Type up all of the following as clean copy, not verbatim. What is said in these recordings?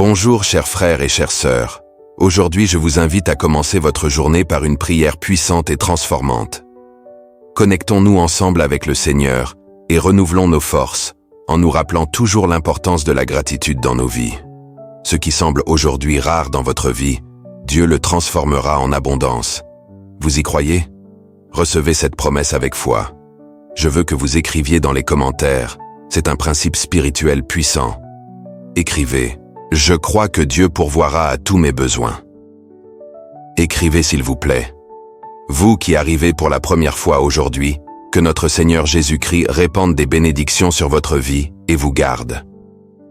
Bonjour chers frères et chères sœurs. Aujourd'hui je vous invite à commencer votre journée par une prière puissante et transformante. Connectons-nous ensemble avec le Seigneur et renouvelons nos forces en nous rappelant toujours l'importance de la gratitude dans nos vies. Ce qui semble aujourd'hui rare dans votre vie, Dieu le transformera en abondance. Vous y croyez? Recevez cette promesse avec foi. Je veux que vous écriviez dans les commentaires. C'est un principe spirituel puissant. Écrivez « Je crois que Dieu pourvoira à tous mes besoins ». Écrivez s'il vous plaît. Vous qui arrivez pour la première fois aujourd'hui, que notre Seigneur Jésus-Christ répande des bénédictions sur votre vie et vous garde.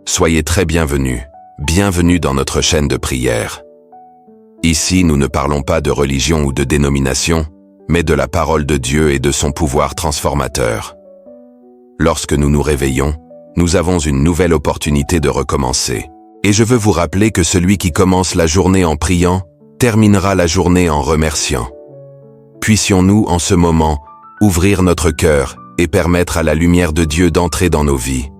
Soyez très bienvenus, bienvenue dans notre chaîne de prière. Ici, nous ne parlons pas de religion ou de dénomination, mais de la parole de Dieu et de son pouvoir transformateur. Lorsque nous nous réveillons, nous avons une nouvelle opportunité de recommencer. Et je veux vous rappeler que celui qui commence la journée en priant, terminera la journée en remerciant. Puissions-nous, en ce moment, ouvrir notre cœur et permettre à la lumière de Dieu d'entrer dans nos vies.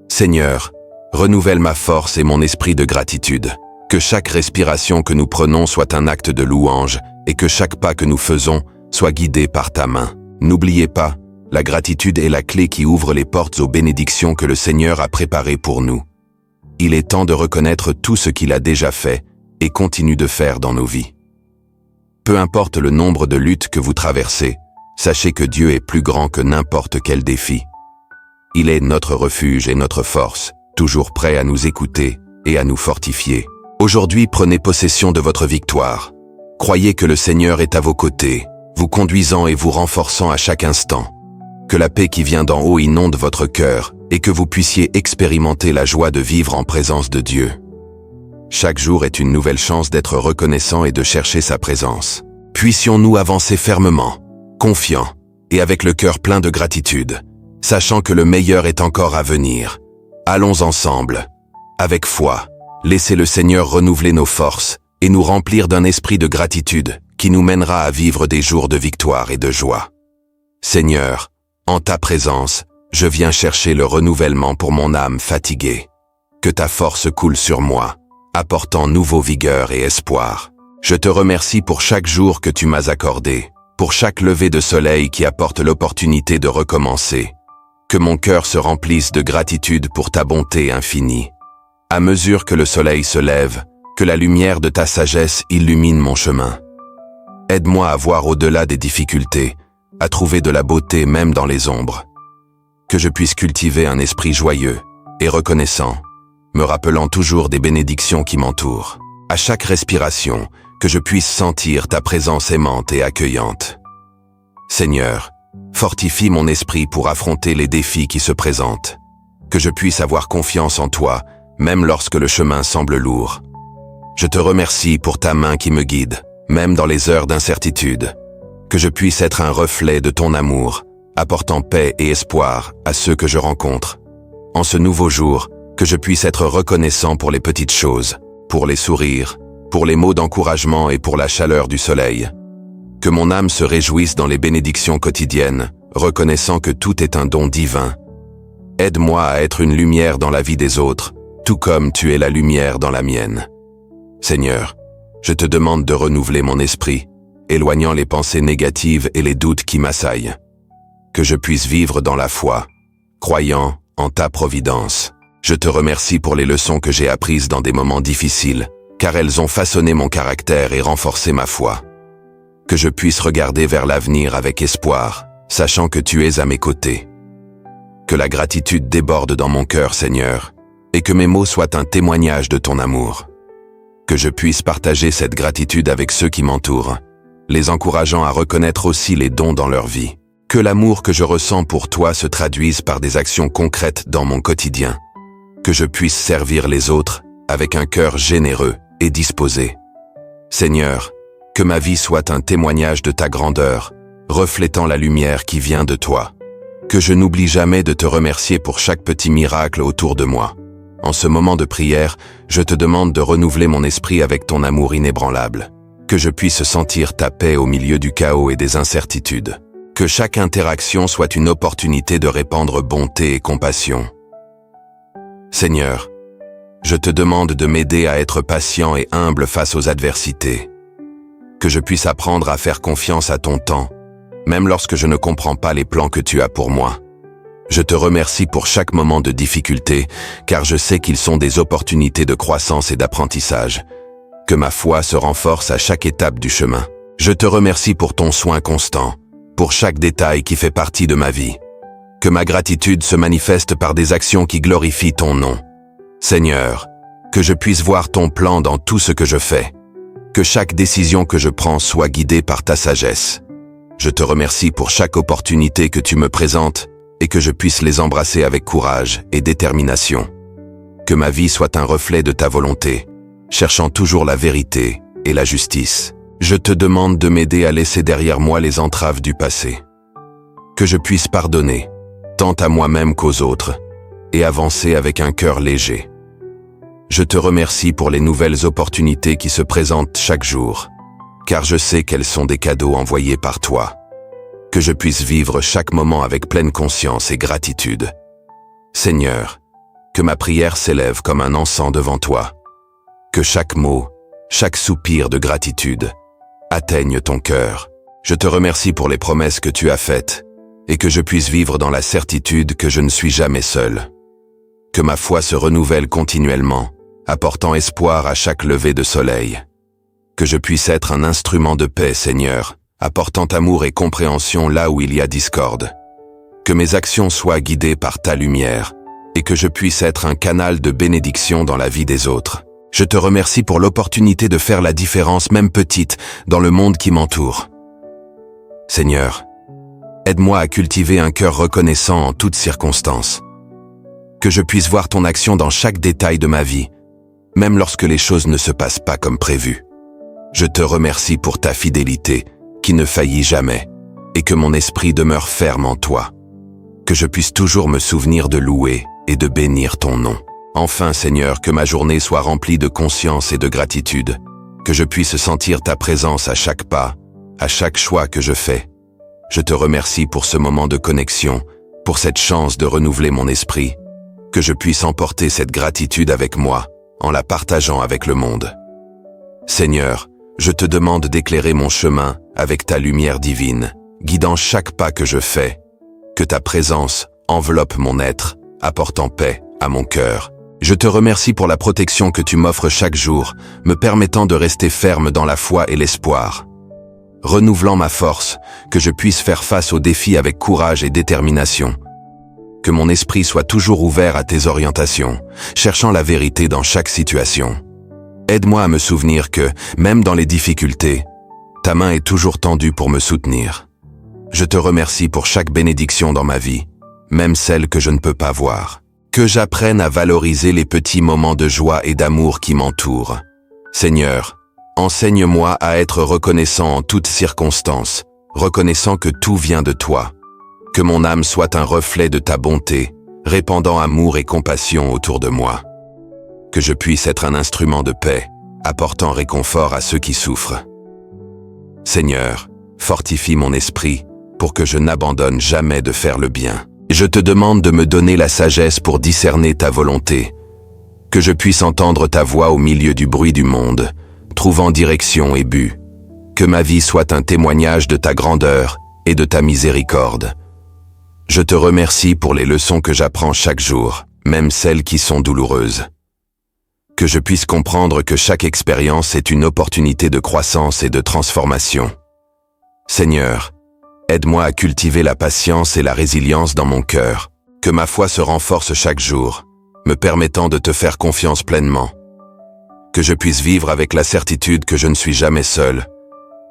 Seigneur, renouvelle ma force et mon esprit de gratitude. Que chaque respiration que nous prenons soit un acte de louange et que chaque pas que nous faisons soit guidé par ta main. N'oubliez pas, la gratitude est la clé qui ouvre les portes aux bénédictions que le Seigneur a préparées pour nous. Il est temps de reconnaître tout ce qu'il a déjà fait et continue de faire dans nos vies. Peu importe le nombre de luttes que vous traversez, sachez que Dieu est plus grand que n'importe quel défi. Il est notre refuge et notre force, toujours prêt à nous écouter et à nous fortifier. Aujourd'hui, prenez possession de votre victoire. Croyez que le Seigneur est à vos côtés, vous conduisant et vous renforçant à chaque instant. Que la paix qui vient d'en haut inonde votre cœur et que vous puissiez expérimenter la joie de vivre en présence de Dieu. Chaque jour est une nouvelle chance d'être reconnaissant et de chercher sa présence. Puissions-nous avancer fermement, confiants et avec le cœur plein de gratitude, sachant que le meilleur est encore à venir. Allons ensemble, avec foi. Laissez le Seigneur renouveler nos forces et nous remplir d'un esprit de gratitude qui nous mènera à vivre des jours de victoire et de joie. Seigneur, en ta présence, je viens chercher le renouvellement pour mon âme fatiguée. Que ta force coule sur moi, apportant nouveau vigueur et espoir. Je te remercie pour chaque jour que tu m'as accordé, pour chaque lever de soleil qui apporte l'opportunité de recommencer. Que mon cœur se remplisse de gratitude pour ta bonté infinie. À mesure que le soleil se lève, que la lumière de ta sagesse illumine mon chemin. Aide-moi à voir au-delà des difficultés, à trouver de la beauté même dans les ombres. Que je puisse cultiver un esprit joyeux et reconnaissant, me rappelant toujours des bénédictions qui m'entourent. À chaque respiration, que je puisse sentir ta présence aimante et accueillante. Seigneur, fortifie mon esprit pour affronter les défis qui se présentent. Que je puisse avoir confiance en toi, même lorsque le chemin semble lourd. Je te remercie pour ta main qui me guide, même dans les heures d'incertitude. Que je puisse être un reflet de ton amour, apportant paix et espoir à ceux que je rencontre. En ce nouveau jour, que je puisse être reconnaissant pour les petites choses, pour les sourires, pour les mots d'encouragement et pour la chaleur du soleil. Que mon âme se réjouisse dans les bénédictions quotidiennes, reconnaissant que tout est un don divin. Aide-moi à être une lumière dans la vie des autres, tout comme tu es la lumière dans la mienne. Seigneur, je te demande de renouveler mon esprit, éloignant les pensées négatives et les doutes qui m'assaillent. Que je puisse vivre dans la foi, croyant en ta providence. Je te remercie pour les leçons que j'ai apprises dans des moments difficiles, car elles ont façonné mon caractère et renforcé ma foi. Que je puisse regarder vers l'avenir avec espoir, sachant que tu es à mes côtés. Que la gratitude déborde dans mon cœur, Seigneur, et que mes mots soient un témoignage de ton amour. Que je puisse partager cette gratitude avec ceux qui m'entourent, les encourageant à reconnaître aussi les dons dans leur vie. Que l'amour que je ressens pour toi se traduise par des actions concrètes dans mon quotidien. Que je puisse servir les autres avec un cœur généreux et disposé. Seigneur, que ma vie soit un témoignage de ta grandeur, reflétant la lumière qui vient de toi. Que je n'oublie jamais de te remercier pour chaque petit miracle autour de moi. En ce moment de prière, je te demande de renouveler mon esprit avec ton amour inébranlable. Que je puisse sentir ta paix au milieu du chaos et des incertitudes. Que chaque interaction soit une opportunité de répandre bonté et compassion. Seigneur, Je te demande de m'aider à être patient et humble face aux adversités. Que je puisse apprendre à faire confiance à ton temps, même lorsque je ne comprends pas les plans que tu as pour moi. Je te remercie pour chaque moment de difficulté, car je sais qu'ils sont des opportunités de croissance et d'apprentissage. Que ma foi se renforce à chaque étape du chemin. Je te remercie pour ton soin constant, pour chaque détail qui fait partie de ma vie. Que ma gratitude se manifeste par des actions qui glorifient ton nom. Seigneur, que je puisse voir ton plan dans tout ce que je fais. Que chaque décision que je prends soit guidée par ta sagesse. Je te remercie pour chaque opportunité que tu me présentes et que je puisse les embrasser avec courage et détermination. Que ma vie soit un reflet de ta volonté, cherchant toujours la vérité et la justice. Je te demande de m'aider à laisser derrière moi les entraves du passé. Que je puisse pardonner, tant à moi-même qu'aux autres, et avancer avec un cœur léger. Je te remercie pour les nouvelles opportunités qui se présentent chaque jour, car je sais qu'elles sont des cadeaux envoyés par toi. Que je puisse vivre chaque moment avec pleine conscience et gratitude. Seigneur, que ma prière s'élève comme un encens devant toi. Que chaque mot, chaque soupir de gratitude atteigne ton cœur. Je te remercie pour les promesses que tu as faites et que je puisse vivre dans la certitude que je ne suis jamais seul. Que ma foi se renouvelle continuellement, apportant espoir à chaque lever de soleil. Que je puisse être un instrument de paix, Seigneur, apportant amour et compréhension là où il y a discorde. Que mes actions soient guidées par ta lumière et que je puisse être un canal de bénédiction dans la vie des autres. Je te remercie pour l'opportunité de faire la différence, même petite, dans le monde qui m'entoure. Seigneur, aide-moi à cultiver un cœur reconnaissant en toutes circonstances. Que je puisse voir ton action dans chaque détail de ma vie, même lorsque les choses ne se passent pas comme prévu. Je te remercie pour ta fidélité, qui ne faillit jamais, et que mon esprit demeure ferme en toi. Que je puisse toujours me souvenir de louer et de bénir ton nom. Enfin, Seigneur, que ma journée soit remplie de conscience et de gratitude, que je puisse sentir ta présence à chaque pas, à chaque choix que je fais. Je te remercie pour ce moment de connexion, pour cette chance de renouveler mon esprit, que je puisse emporter cette gratitude avec moi, en la partageant avec le monde. Seigneur, je te demande d'éclairer mon chemin avec ta lumière divine, guidant chaque pas que je fais. Que ta présence enveloppe mon être, apportant paix à mon cœur. Je te remercie pour la protection que tu m'offres chaque jour, me permettant de rester ferme dans la foi et l'espoir. Renouvelant ma force, que je puisse faire face aux défis avec courage et détermination. Que mon esprit soit toujours ouvert à tes orientations, cherchant la vérité dans chaque situation. Aide-moi à me souvenir que, même dans les difficultés, ta main est toujours tendue pour me soutenir. Je te remercie pour chaque bénédiction dans ma vie, même celle que je ne peux pas voir. Que j'apprenne à valoriser les petits moments de joie et d'amour qui m'entourent. Seigneur, enseigne-moi à être reconnaissant en toutes circonstances, reconnaissant que tout vient de toi. Que mon âme soit un reflet de ta bonté, répandant amour et compassion autour de moi. Que je puisse être un instrument de paix, apportant réconfort à ceux qui souffrent. Seigneur, fortifie mon esprit pour que je n'abandonne jamais de faire le bien. Je te demande de me donner la sagesse pour discerner ta volonté, que je puisse entendre ta voix au milieu du bruit du monde, trouvant direction et but. Que ma vie soit un témoignage de ta grandeur et de ta miséricorde. Je te remercie pour les leçons que j'apprends chaque jour, même celles qui sont douloureuses. Que je puisse comprendre que chaque expérience est une opportunité de croissance et de transformation. Seigneur, aide-moi à cultiver la patience et la résilience dans mon cœur, que ma foi se renforce chaque jour, me permettant de te faire confiance pleinement. Que je puisse vivre avec la certitude que je ne suis jamais seul,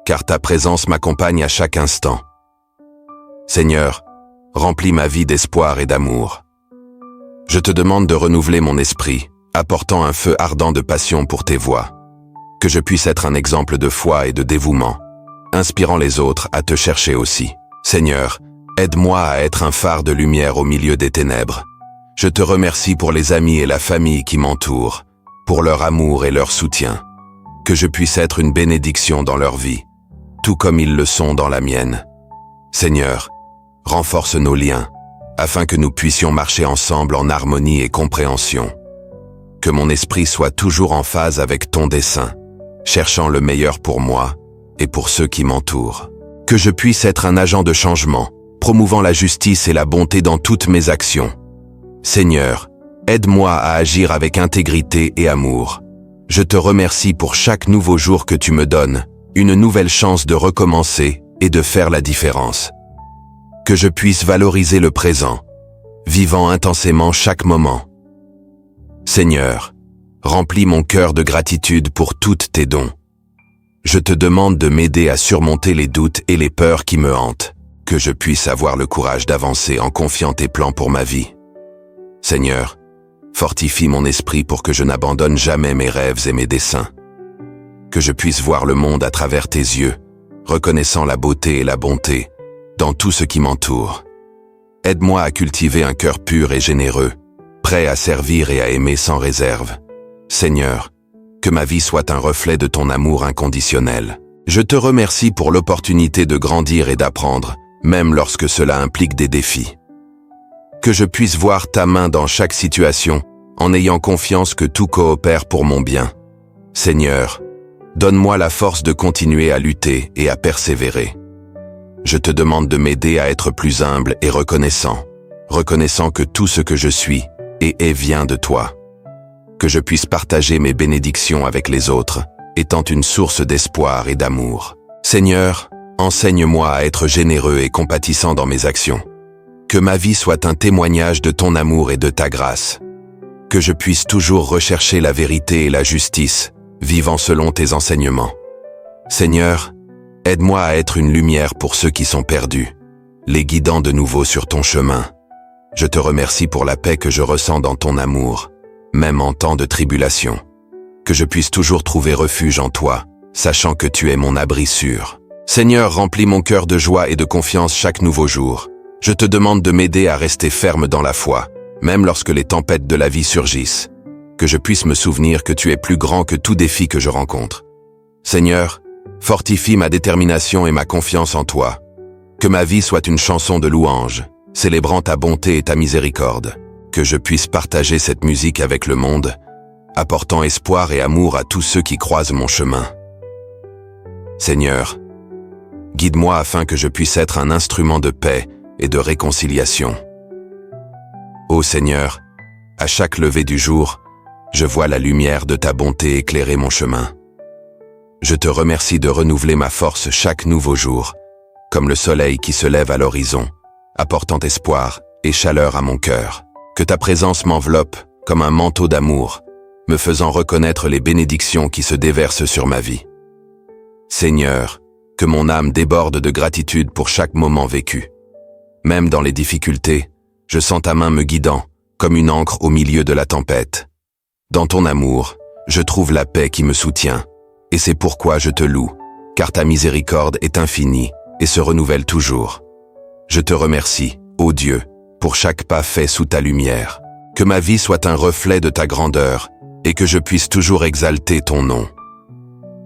car ta présence m'accompagne à chaque instant. Seigneur, remplis ma vie d'espoir et d'amour. Je te demande de renouveler mon esprit, apportant un feu ardent de passion pour tes voies. Que je puisse être un exemple de foi et de dévouement, inspirant les autres à te chercher aussi. Seigneur, aide-moi à être un phare de lumière au milieu des ténèbres. Je te remercie pour les amis et la famille qui m'entourent, pour leur amour et leur soutien. Que je puisse être une bénédiction dans leur vie, tout comme ils le sont dans la mienne. Seigneur, renforce nos liens, afin que nous puissions marcher ensemble en harmonie et compréhension. que mon esprit soit toujours en phase avec ton dessein, cherchant le meilleur pour moi et pour ceux qui m'entourent. Que je puisse être un agent de changement, promouvant la justice et la bonté dans toutes mes actions. Seigneur, aide-moi à agir avec intégrité et amour. Je te remercie pour chaque nouveau jour que tu me donnes, une nouvelle chance de recommencer et de faire la différence. Que je puisse valoriser le présent, vivant intensément chaque moment. Seigneur, remplis mon cœur de gratitude pour toutes tes dons. Je te demande de m'aider à surmonter les doutes et les peurs qui me hantent, que je puisse avoir le courage d'avancer en confiant tes plans pour ma vie. Seigneur, fortifie mon esprit pour que je n'abandonne jamais mes rêves et mes desseins. Que je puisse voir le monde à travers tes yeux, reconnaissant la beauté et la bonté dans tout ce qui m'entoure. Aide-moi à cultiver un cœur pur et généreux, prêt à servir et à aimer sans réserve. Seigneur, que ma vie soit un reflet de ton amour inconditionnel. Je te remercie pour l'opportunité de grandir et d'apprendre, même lorsque cela implique des défis. Que je puisse voir ta main dans chaque situation, en ayant confiance que tout coopère pour mon bien. Seigneur, donne-moi la force de continuer à lutter et à persévérer. Je te demande de m'aider à être plus humble et reconnaissant que tout ce que je suis et est vient de toi. Que je puisse partager mes bénédictions avec les autres, étant une source d'espoir et d'amour. Seigneur, enseigne-moi à être généreux et compatissant dans mes actions. Que ma vie soit un témoignage de ton amour et de ta grâce. Que je puisse toujours rechercher la vérité et la justice, vivant selon tes enseignements. Seigneur, aide-moi à être une lumière pour ceux qui sont perdus, les guidant de nouveau sur ton chemin. Je te remercie pour la paix que je ressens dans ton amour, même en temps de tribulation. Que je puisse toujours trouver refuge en toi, sachant que tu es mon abri sûr. Seigneur, remplis mon cœur de joie et de confiance chaque nouveau jour. Je te demande de m'aider à rester ferme dans la foi, même lorsque les tempêtes de la vie surgissent. Que je puisse me souvenir que tu es plus grand que tout défi que je rencontre. Seigneur, fortifie ma détermination et ma confiance en toi. Que ma vie soit une chanson de louange, célébrant ta bonté et ta miséricorde. Que je puisse partager cette musique avec le monde, apportant espoir et amour à tous ceux qui croisent mon chemin. Seigneur, guide-moi afin que je puisse être un instrument de paix et de réconciliation. Ô Seigneur, à chaque lever du jour, je vois la lumière de ta bonté éclairer mon chemin. Je te remercie de renouveler ma force chaque nouveau jour, comme le soleil qui se lève à l'horizon, apportant espoir et chaleur à mon cœur. Que ta présence m'enveloppe comme un manteau d'amour, me faisant reconnaître les bénédictions qui se déversent sur ma vie. Seigneur, que mon âme déborde de gratitude pour chaque moment vécu. Même dans les difficultés, je sens ta main me guidant, comme une ancre au milieu de la tempête. Dans ton amour, je trouve la paix qui me soutient, et c'est pourquoi je te loue, car ta miséricorde est infinie et se renouvelle toujours. Je te remercie, ô Dieu, pour chaque pas fait sous ta lumière. Que ma vie soit un reflet de ta grandeur, et que je puisse toujours exalter ton nom.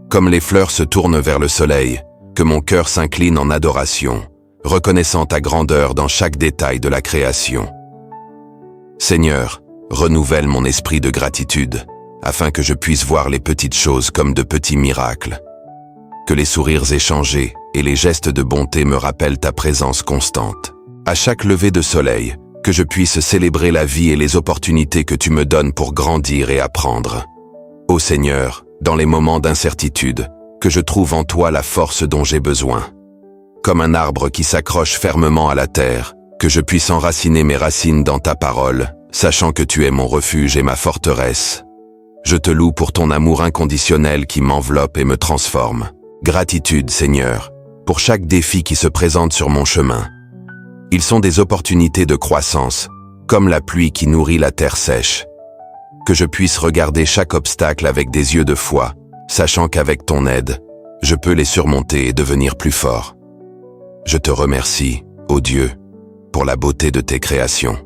Comme les fleurs se tournent vers le soleil, que mon cœur s'incline en adoration, reconnaissant ta grandeur dans chaque détail de la création. Seigneur, renouvelle mon esprit de gratitude, afin que je puisse voir les petites choses comme de petits miracles. Que les sourires échangés et les gestes de bonté me rappellent ta présence constante. À chaque lever de soleil, que je puisse célébrer la vie et les opportunités que tu me donnes pour grandir et apprendre. Ô Seigneur, dans les moments d'incertitude, que je trouve en toi la force dont j'ai besoin. Comme un arbre qui s'accroche fermement à la terre, que je puisse enraciner mes racines dans ta parole, sachant que tu es mon refuge et ma forteresse. Je te loue pour ton amour inconditionnel qui m'enveloppe et me transforme. Gratitude, Seigneur, pour chaque défi qui se présente sur mon chemin. Ils sont des opportunités de croissance, comme la pluie qui nourrit la terre sèche. Que je puisse regarder chaque obstacle avec des yeux de foi, sachant qu'avec ton aide, je peux les surmonter et devenir plus fort. Je te remercie, ô Dieu, pour la beauté de tes créations.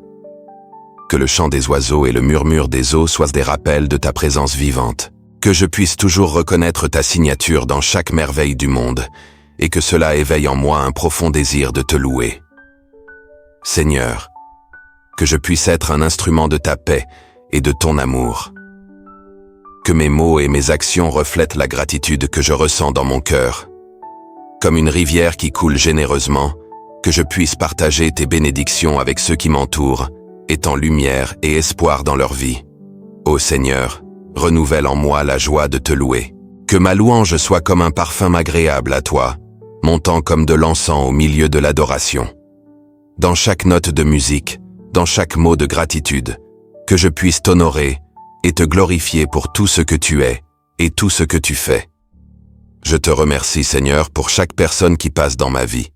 Que le chant des oiseaux et le murmure des eaux soient des rappels de ta présence vivante. Que je puisse toujours reconnaître ta signature dans chaque merveille du monde, et que cela éveille en moi un profond désir de te louer. Seigneur, que je puisse être un instrument de ta paix et de ton amour. que mes mots et mes actions reflètent la gratitude que je ressens dans mon cœur. Comme une rivière qui coule généreusement, que je puisse partager tes bénédictions avec ceux qui m'entourent, étant lumière et espoir dans leur vie. Ô Seigneur, renouvelle en moi la joie de te louer. Que ma louange soit comme un parfum agréable à toi, montant comme de l'encens au milieu de l'adoration. Dans chaque note de musique, dans chaque mot de gratitude, que je puisse t'honorer et te glorifier pour tout ce que tu es et tout ce que tu fais. Je te remercie, Seigneur, pour chaque personne qui passe dans ma vie.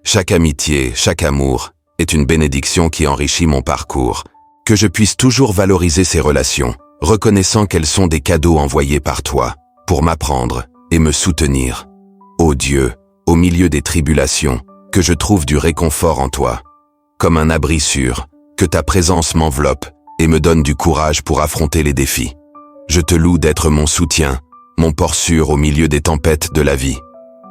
Chaque amitié, chaque amour est une bénédiction qui enrichit mon parcours. Que je puisse toujours valoriser ces relations, reconnaissant qu'elles sont des cadeaux envoyés par toi, pour m'apprendre et me soutenir. Ô Dieu, au milieu des tribulations, que je trouve du réconfort en toi. Comme un abri sûr, que ta présence m'enveloppe et me donne du courage pour affronter les défis. Je te loue d'être mon soutien, mon port sûr au milieu des tempêtes de la vie.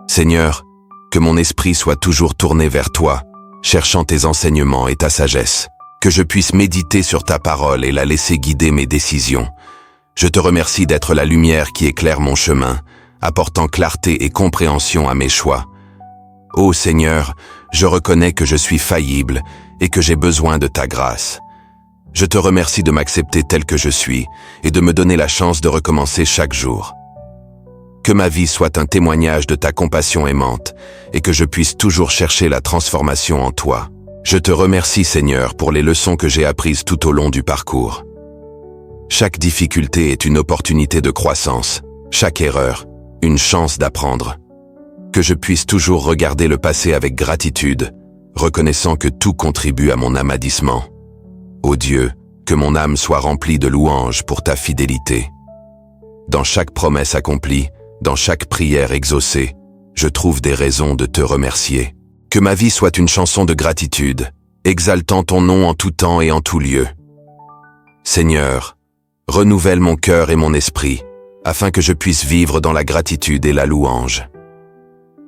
Seigneur, que mon esprit soit toujours tourné vers toi, cherchant tes enseignements et ta sagesse. Que je puisse méditer sur ta parole et la laisser guider mes décisions. Je te remercie d'être la lumière qui éclaire mon chemin, apportant clarté et compréhension à mes choix. Ô Seigneur, je reconnais que je suis faillible et que j'ai besoin de ta grâce. Je te remercie de m'accepter tel que je suis et de me donner la chance de recommencer chaque jour. Que ma vie soit un témoignage de ta compassion aimante et que je puisse toujours chercher la transformation en toi. Je te remercie, Seigneur, pour les leçons que j'ai apprises tout au long du parcours. Chaque difficulté est une opportunité de croissance, chaque erreur, une chance d'apprendre. Que je puisse toujours regarder le passé avec gratitude, reconnaissant que tout contribue à mon amadissement. Ô Dieu, que mon âme soit remplie de louanges pour ta fidélité. Dans chaque promesse accomplie, dans chaque prière exaucée, je trouve des raisons de te remercier. Que ma vie soit une chanson de gratitude, exaltant ton nom en tout temps et en tout lieu. Seigneur, renouvelle mon cœur et mon esprit, afin que je puisse vivre dans la gratitude et la louange.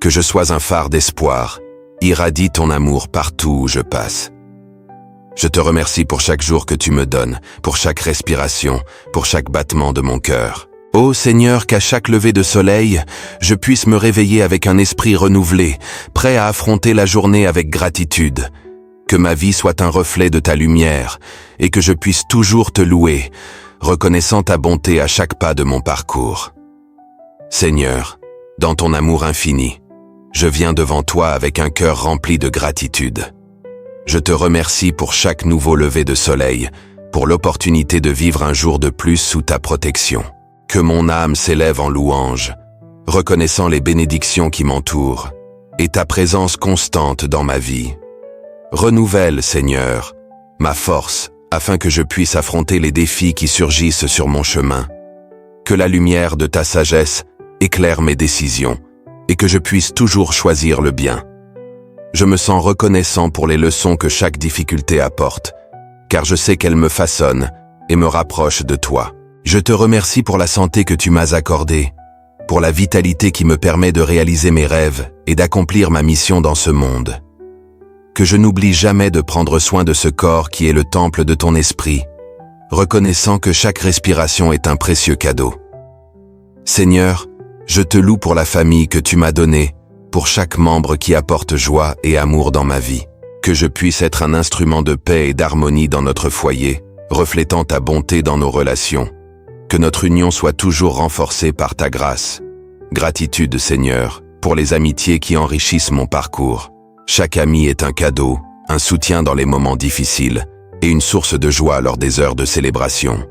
Que je sois un phare d'espoir, irradie ton amour partout où je passe. Je te remercie pour chaque jour que tu me donnes, pour chaque respiration, pour chaque battement de mon cœur. Ô Seigneur, qu'à chaque lever de soleil, je puisse me réveiller avec un esprit renouvelé, prêt à affronter la journée avec gratitude. Que ma vie soit un reflet de ta lumière, et que je puisse toujours te louer, reconnaissant ta bonté à chaque pas de mon parcours. Seigneur, dans ton amour infini, je viens devant toi avec un cœur rempli de gratitude. Je te remercie pour chaque nouveau lever de soleil, pour l'opportunité de vivre un jour de plus sous ta protection. Que mon âme s'élève en louange, reconnaissant les bénédictions qui m'entourent, et ta présence constante dans ma vie. Renouvelle, Seigneur, ma force, afin que je puisse affronter les défis qui surgissent sur mon chemin. Que la lumière de ta sagesse éclaire mes décisions, et que je puisse toujours choisir le bien. Je me sens reconnaissant pour les leçons que chaque difficulté apporte, car je sais qu'elles me façonnent et me rapprochent de toi. Je te remercie pour la santé que tu m'as accordée, pour la vitalité qui me permet de réaliser mes rêves et d'accomplir ma mission dans ce monde. Que je n'oublie jamais de prendre soin de ce corps qui est le temple de ton esprit, reconnaissant que chaque respiration est un précieux cadeau. Seigneur, je te loue pour la famille que tu m'as donnée, pour chaque membre qui apporte joie et amour dans ma vie. Que je puisse être un instrument de paix et d'harmonie dans notre foyer, reflétant ta bonté dans nos relations. Que notre union soit toujours renforcée par ta grâce. Gratitude, Seigneur, pour les amitiés qui enrichissent mon parcours. Chaque ami est un cadeau, un soutien dans les moments difficiles et une source de joie lors des heures de célébration.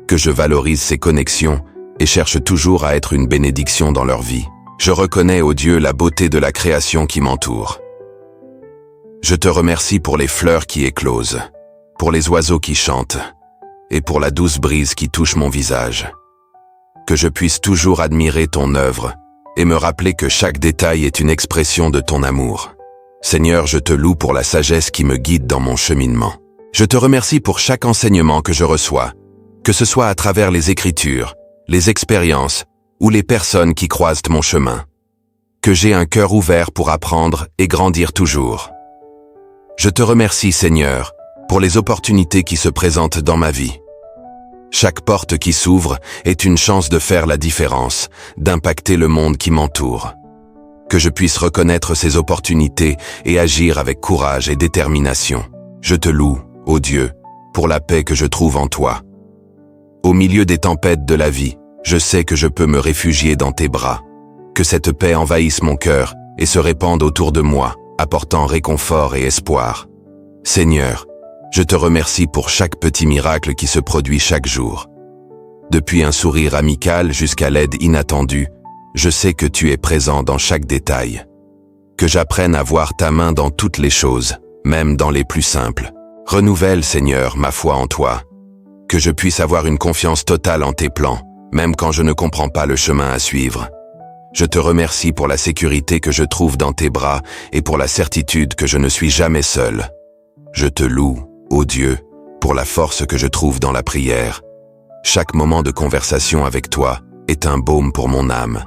Que je valorise ces connexions et cherche toujours à être une bénédiction dans leur vie. Je reconnais, ô Dieu, la beauté de la création qui m'entoure. Je te remercie pour les fleurs qui éclosent, pour les oiseaux qui chantent, et pour la douce brise qui touche mon visage. Que je puisse toujours admirer ton œuvre et me rappeler que chaque détail est une expression de ton amour. Seigneur, je te loue pour la sagesse qui me guide dans mon cheminement. Je te remercie pour chaque enseignement que je reçois, que ce soit à travers les Écritures, les expériences ou les personnes qui croisent mon chemin. Que j'ai un cœur ouvert pour apprendre et grandir toujours. Je te remercie, Seigneur, pour les opportunités qui se présentent dans ma vie. Chaque porte qui s'ouvre est une chance de faire la différence, d'impacter le monde qui m'entoure. Que je puisse reconnaître ces opportunités et agir avec courage et détermination. Je te loue, ô Dieu, pour la paix que je trouve en toi. Au milieu des tempêtes de la vie, je sais que je peux me réfugier dans tes bras. Que cette paix envahisse mon cœur et se répande autour de moi, apportant réconfort et espoir. Seigneur, je te remercie pour chaque petit miracle qui se produit chaque jour. Depuis un sourire amical jusqu'à l'aide inattendue, je sais que tu es présent dans chaque détail. Que j'apprenne à voir ta main dans toutes les choses, même dans les plus simples. Renouvelle, Seigneur, ma foi en toi. Que je puisse avoir une confiance totale en tes plans, même quand je ne comprends pas le chemin à suivre. Je te remercie pour la sécurité que je trouve dans tes bras et pour la certitude que je ne suis jamais seul. Je te loue, ô Dieu, pour la force que je trouve dans la prière. Chaque moment de conversation avec toi est un baume pour mon âme.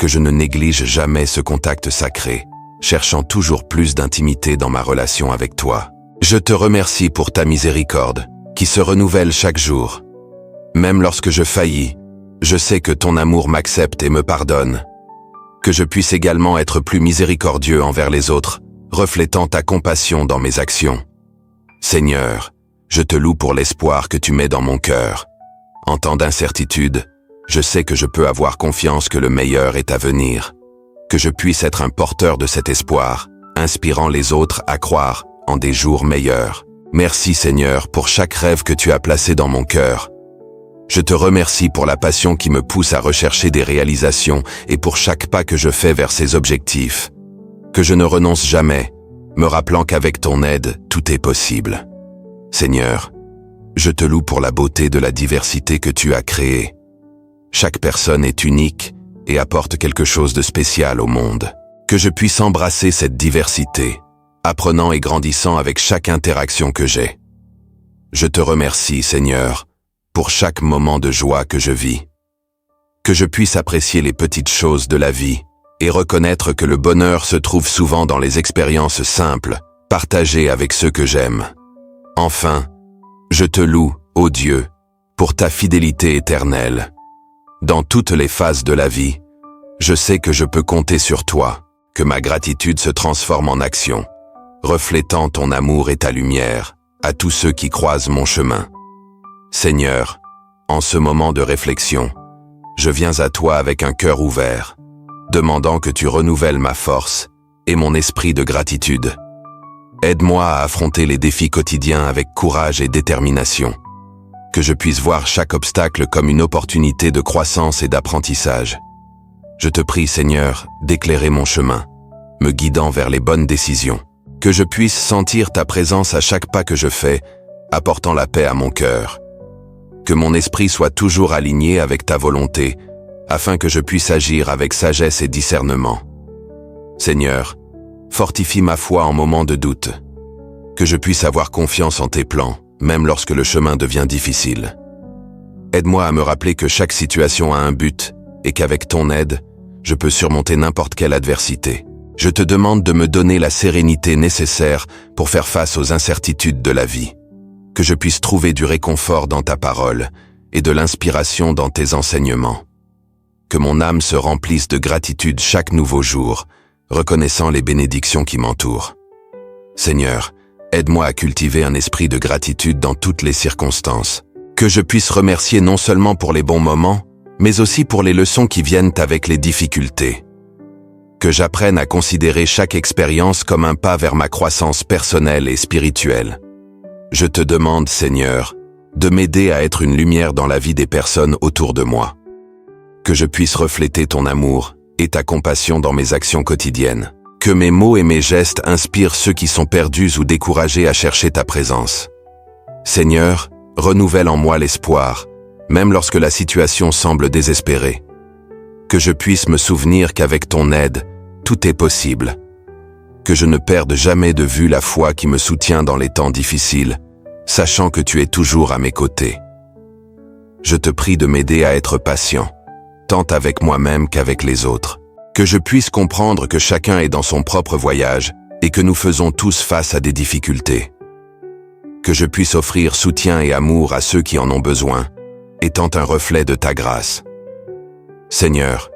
Que je ne néglige jamais ce contact sacré, cherchant toujours plus d'intimité dans ma relation avec toi. Je te remercie pour ta miséricorde, qui se renouvelle chaque jour. Même lorsque je faillis, je sais que ton amour m'accepte et me pardonne. Que je puisse également être plus miséricordieux envers les autres, reflétant ta compassion dans mes actions. Seigneur, je te loue pour l'espoir que tu mets dans mon cœur. En temps d'incertitude, je sais que je peux avoir confiance que le meilleur est à venir. Que je puisse être un porteur de cet espoir, inspirant les autres à croire en des jours meilleurs. Merci Seigneur pour chaque rêve que tu as placé dans mon cœur. Je te remercie pour la passion qui me pousse à rechercher des réalisations et pour chaque pas que je fais vers ces objectifs. Que je ne renonce jamais, me rappelant qu'avec ton aide, tout est possible. Seigneur, je te loue pour la beauté de la diversité que tu as créée. Chaque personne est unique et apporte quelque chose de spécial au monde. Que je puisse embrasser cette diversité, apprenant et grandissant avec chaque interaction que j'ai. Je te remercie, Seigneur, pour chaque moment de joie que je vis. Que je puisse apprécier les petites choses de la vie et reconnaître que le bonheur se trouve souvent dans les expériences simples, partagées avec ceux que j'aime. Enfin, je te loue, ô Dieu, pour ta fidélité éternelle. Dans toutes les phases de la vie, je sais que je peux compter sur toi, que ma gratitude se transforme en action, reflétant ton amour et ta lumière à tous ceux qui croisent mon chemin. Seigneur, en ce moment de réflexion, je viens à toi avec un cœur ouvert, demandant que tu renouvelles ma force et mon esprit de gratitude. Aide-moi à affronter les défis quotidiens avec courage et détermination. Que je puisse voir chaque obstacle comme une opportunité de croissance et d'apprentissage. Je te prie, Seigneur, d'éclairer mon chemin, me guidant vers les bonnes décisions. Que je puisse sentir ta présence à chaque pas que je fais, apportant la paix à mon cœur. Que mon esprit soit toujours aligné avec ta volonté, afin que je puisse agir avec sagesse et discernement. Seigneur, fortifie ma foi en moments de doute. Que je puisse avoir confiance en tes plans, même lorsque le chemin devient difficile. Aide-moi à me rappeler que chaque situation a un but et qu'avec ton aide, je peux surmonter n'importe quelle adversité. Je te demande de me donner la sérénité nécessaire pour faire face aux incertitudes de la vie. Que je puisse trouver du réconfort dans ta parole et de l'inspiration dans tes enseignements. Que mon âme se remplisse de gratitude chaque nouveau jour, reconnaissant les bénédictions qui m'entourent. Seigneur, aide-moi à cultiver un esprit de gratitude dans toutes les circonstances. Que je puisse remercier non seulement pour les bons moments, mais aussi pour les leçons qui viennent avec les difficultés. Que j'apprenne à considérer chaque expérience comme un pas vers ma croissance personnelle et spirituelle. Je te demande, Seigneur, de m'aider à être une lumière dans la vie des personnes autour de moi. Que je puisse refléter ton amour et ta compassion dans mes actions quotidiennes. Que mes mots et mes gestes inspirent ceux qui sont perdus ou découragés à chercher ta présence. Seigneur, renouvelle en moi l'espoir, même lorsque la situation semble désespérée. Que je puisse me souvenir qu'avec ton aide, tout est possible. Que je ne perde jamais de vue la foi qui me soutient dans les temps difficiles, sachant que tu es toujours à mes côtés. Je te prie de m'aider à être patient, tant avec moi-même qu'avec les autres. Que je puisse comprendre que chacun est dans son propre voyage et que nous faisons tous face à des difficultés. Que je puisse offrir soutien et amour à ceux qui en ont besoin, étant un reflet de ta grâce. Seigneur,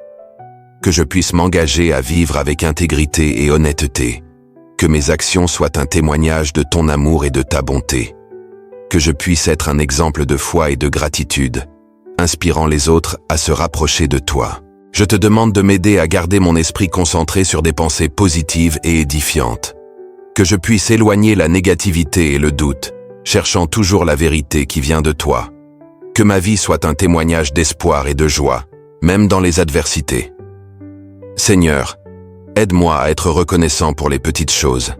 que je puisse m'engager à vivre avec intégrité et honnêteté, que mes actions soient un témoignage de ton amour et de ta bonté, que je puisse être un exemple de foi et de gratitude, inspirant les autres à se rapprocher de toi. Je te demande de m'aider à garder mon esprit concentré sur des pensées positives et édifiantes, que je puisse éloigner la négativité et le doute, cherchant toujours la vérité qui vient de toi, que ma vie soit un témoignage d'espoir et de joie, même dans les adversités. Seigneur, aide-moi à être reconnaissant pour les petites choses,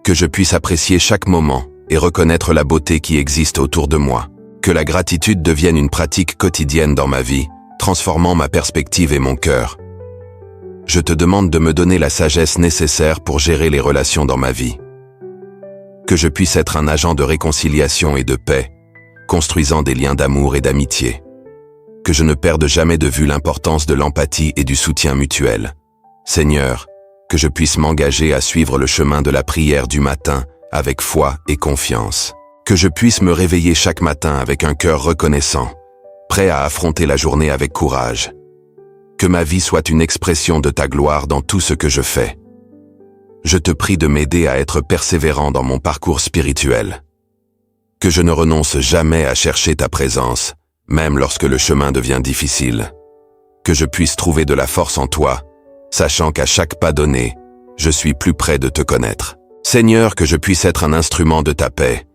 que je puisse apprécier chaque moment et reconnaître la beauté qui existe autour de moi, que la gratitude devienne une pratique quotidienne dans ma vie, transformant ma perspective et mon cœur. Je te demande de me donner la sagesse nécessaire pour gérer les relations dans ma vie, que je puisse être un agent de réconciliation et de paix, construisant des liens d'amour et d'amitié, que je ne perde jamais de vue l'importance de l'empathie et du soutien mutuel. Seigneur, que je puisse m'engager à suivre le chemin de la prière du matin avec foi et confiance, que je puisse me réveiller chaque matin avec un cœur reconnaissant, prêt à affronter la journée avec courage, que ma vie soit une expression de ta gloire dans tout ce que je fais. Je te prie de m'aider à être persévérant dans mon parcours spirituel, que je ne renonce jamais à chercher ta présence, même lorsque le chemin devient difficile, que je puisse trouver de la force en toi, sachant qu'à chaque pas donné, je suis plus près de te connaître. Seigneur, que je puisse être un instrument de ta paix,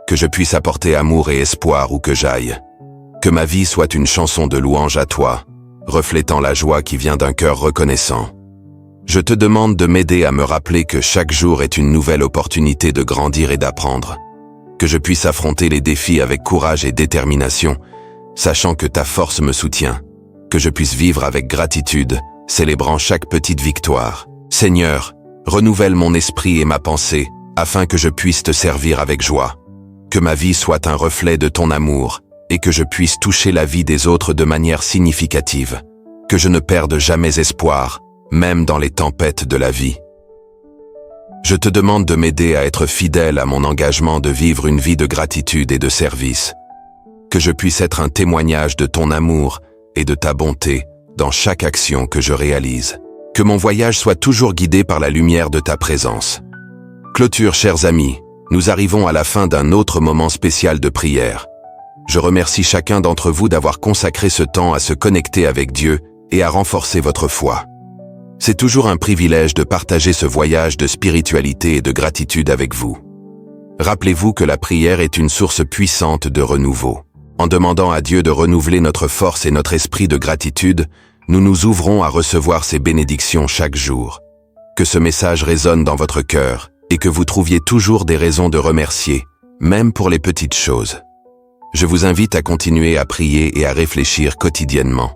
que je puisse apporter amour et espoir où que j'aille, que ma vie soit une chanson de louange à toi, reflétant la joie qui vient d'un cœur reconnaissant. Je te demande de m'aider à me rappeler que chaque jour est une nouvelle opportunité de grandir et d'apprendre, que je puisse affronter les défis avec courage et détermination, sachant que ta force me soutient, que je puisse vivre avec gratitude, célébrant chaque petite victoire. Seigneur, renouvelle mon esprit et ma pensée, afin que je puisse te servir avec joie, que ma vie soit un reflet de ton amour, et que je puisse toucher la vie des autres de manière significative, que je ne perde jamais espoir, même dans les tempêtes de la vie. Je te demande de m'aider à être fidèle à mon engagement de vivre une vie de gratitude et de service, que je puisse être un témoignage de ton amour et de ta bonté dans chaque action que je réalise, que mon voyage soit toujours guidé par la lumière de ta présence. Clôture, chers amis, nous arrivons à la fin d'un autre moment spécial de prière. Je remercie chacun d'entre vous d'avoir consacré ce temps à se connecter avec Dieu et à renforcer votre foi. C'est toujours un privilège de partager ce voyage de spiritualité et de gratitude avec vous. Rappelez-vous que la prière est une source puissante de renouveau. En demandant à Dieu de renouveler notre force et notre esprit de gratitude, nous nous ouvrons à recevoir ses bénédictions chaque jour. Que ce message résonne dans votre cœur et que vous trouviez toujours des raisons de remercier, même pour les petites choses. Je vous invite à continuer à prier et à réfléchir quotidiennement.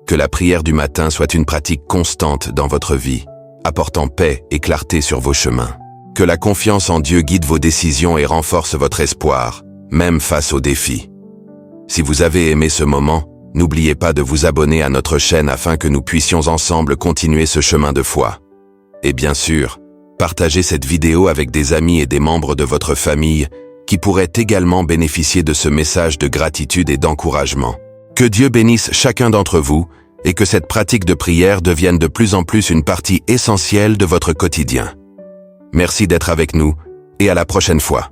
Que la prière du matin soit une pratique constante dans votre vie, apportant paix et clarté sur vos chemins. Que la confiance en Dieu guide vos décisions et renforce votre espoir, même face aux défis. Si vous avez aimé ce moment, n'oubliez pas de vous abonner à notre chaîne afin que nous puissions ensemble continuer ce chemin de foi. Et bien sûr, partagez cette vidéo avec des amis et des membres de votre famille qui pourraient également bénéficier de ce message de gratitude et d'encouragement. Que Dieu bénisse chacun d'entre vous et que cette pratique de prière devienne de plus en plus une partie essentielle de votre quotidien. Merci d'être avec nous et à la prochaine fois.